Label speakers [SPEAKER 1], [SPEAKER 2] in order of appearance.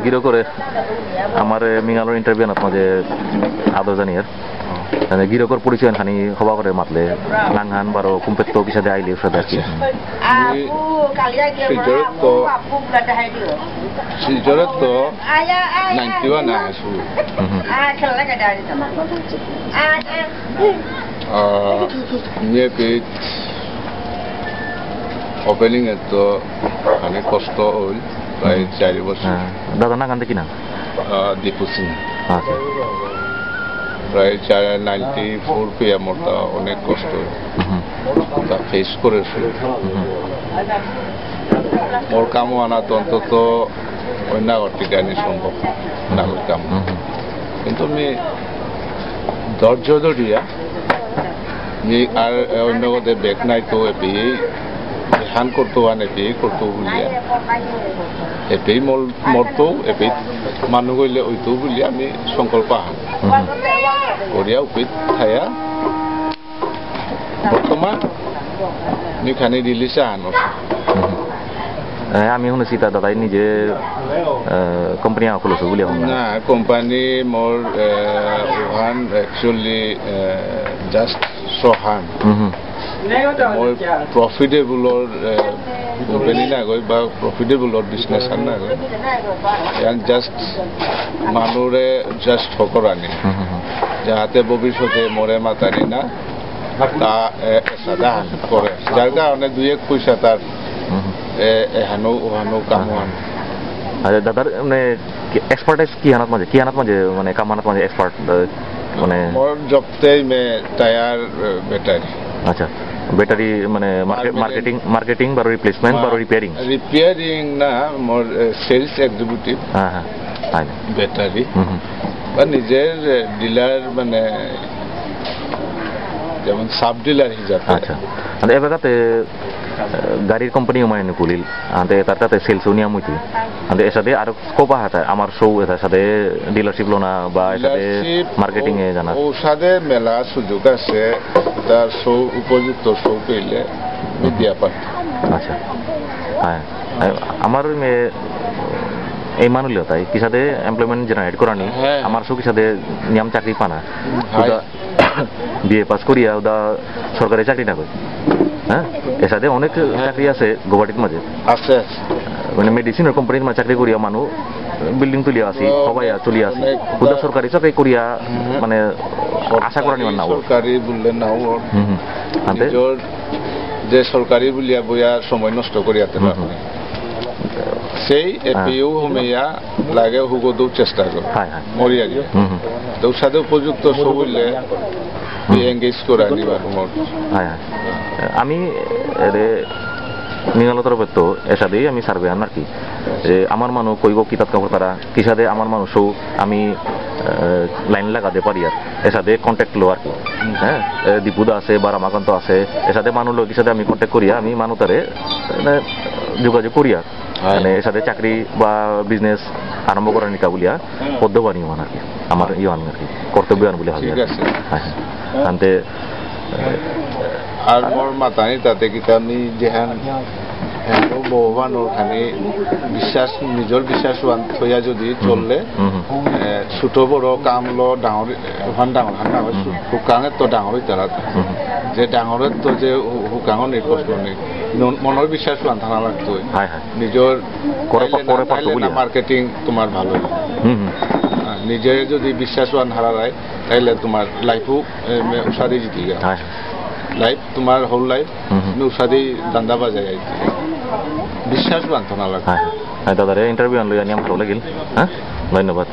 [SPEAKER 1] গিরো করে আমার মিঙালোর ইন্টারভিউ মাঝে আদর জানিয়ার গিরকর পরিচয় খানি হবা করে মাতলে লাংহান বারো কুম্পেত পিছাদে আইলে সাথে আর কি
[SPEAKER 2] সিজরত তো 91 না আসু নিয়ে পেট ওপেনিং এর তো অনেক কষ্ট হল প্রায় 4 বছর
[SPEAKER 1] দাদা না কান্দে কিনা
[SPEAKER 2] দীপু সিং
[SPEAKER 1] আচ্ছা
[SPEAKER 2] প্রায় 94 পে আমার অনেক কষ্ট তা ফেস করেছি মোর কামও আনা তো অন্তত অন্য টিকানি সম্ভব না কাম কিন্তু আমি ধৈর্য ধরিয়া আর অন্য কথা বেগ নাই তো এপি হান করতো আন এপি করতো বুলিয়া এপি মরতো এপি মানুহ গইলে ওইতো বুলি আমি সংকল্প আহাম করিয়া উপিত থায়া বর্তমান নিখানি রিলিজে আনো
[SPEAKER 1] আমি শুনেছি তা দাদাই নিজে কোম্পানি খুলেছে বুলি
[SPEAKER 2] না কোম্পানি মোর ওহান একচুয়ালি জাস্ট সহান মই প্রফিটেবলৰ কোম্পানি না গৈ বা প্রফিটেবলৰ বিজনেস না গৈ জাস্ট মানুহে জাস্ট ঠকরানি যাতে ভবিষ্যতে মরে মাতারি না তা সাদা করে যার কারণে 2-1 পয়সা তার এহানো ওহানো কামান
[SPEAKER 1] আরে দাদার মানে এক্সপার্টাইজ কি হানাত মাঝে মানে কামানাত মাঝে এক্সপার্ট মানে
[SPEAKER 2] মোর জবতেই মে টায়ার ব্যাটারি
[SPEAKER 1] আচ্ছা ব্যাটারি মানে মার্কেটিং বা রিপ্লেসমেন্ট বা
[SPEAKER 2] রিপেয়ারিং না মোর সেলস এক্সিকিউটিভ
[SPEAKER 1] হ্যাঁ হ্যাঁ
[SPEAKER 2] ব্যাটারি বা নিজের ডিলার মানে যেমন সাব ডিলার হিসাবে
[SPEAKER 1] আচ্ছা মানে এবারে গাড়ির কোম্পানি মানে কুলিল আন্তে তার কাছে সেলস নিয়ম হইতো আন্তে এর সাথে আর স্কোপ আছে আমার শো এর সাথে ডিলারশিপ লোনা বা এর সাথে মার্কেটিং এ জানা
[SPEAKER 2] ও সাথে মেলা সুযোগ আছে তার শো উপযুক্ত শো পেলে মিডিয়া পার্ট
[SPEAKER 1] আচ্ছা হ্যাঁ আমার এই মানুষ তাই কি সাথে এমপ্লয়মেন্ট জেনারেট করানি আমার শো কি সাথে নিয়ম চাকরি পানা বিএ পাস করিয়া ওদা সরকারি চাকরি না কই হ্যাঁ এর সাথে অনেক চাকরি আছে গুয়াহাটির মাঝে
[SPEAKER 2] আছে
[SPEAKER 1] মানে মেডিসিনের কোম্পানির মাঝে চাকরি করিয়া মানুষ বিল্ডিং তুলিয়া আসি সবাই চলিয়া আসি ওদা সরকারি চাকরি করিয়া মানে আশা করা নিমান না
[SPEAKER 2] সরকারি বললে না যে সরকারি বলিয়া বইয়া সময় নষ্ট করিয়াতে সেই এপিও হোমিয়া লাগে হুগো চেষ্টা করে মরিয়া গিয়ে তো সাথে উপযুক্ত সবুলে এঙ্গেজ করে আনিবার
[SPEAKER 1] আমি নিঙালো তরফের তো এর সাথেই আমি সার্ভে আন আর কি আমার মানুষ কইব কিতাব কাপড় তারা কি সাথে আমার মানুষও আমি লাইন লাগাতে পারি আর এর সাথে কন্ট্যাক্ট লো আর কি হ্যাঁ দীপুদা আছে বা রামাকান্ত আছে এর সাথে মানুষ লোক সাথে আমি কন্ট্যাক্ট করিয়া আমি মানুষ তারে যোগাযোগ করি আর মানে এর সাথে চাকরি বা বিজনেস আরম্ভ করার নিকা বলিয়া পদ্মবাণী মান আর কি আমার ইয়ান আর কি কর্তব্য আন বলে ভাবি হ্যাঁ আনতে
[SPEAKER 2] আর মোর মাতানি তাতে কিতা আমি যেহান ভগবানোর খানি বিশ্বাস নিজের বিশ্বাস থইয়া যদি চললে ছোট বড় কাম লো ডাঙর ওখান ডাঙর হান্না হয় হুকাঙের তো ডাঙরই তারা যে ডাঙরের তো যে হুকাঙর নির্কষ্ট নেই মনের বিশ্বাস থানা লাগতো নিজের মার্কেটিং তোমার ভালো নিজে যদি বিশ্বাস হারায় তাইলে তোমার লাইফও উষাদি জিতি গেল লাইফ তোমার হোল লাইফ উষাদি দান্দা বাজায় বিশ্বাস বান্ধনা লাগে
[SPEAKER 1] দাদারে ইন্টারভিউ আনলো ভালো লাগিল হ্যাঁ ধন্যবাদ।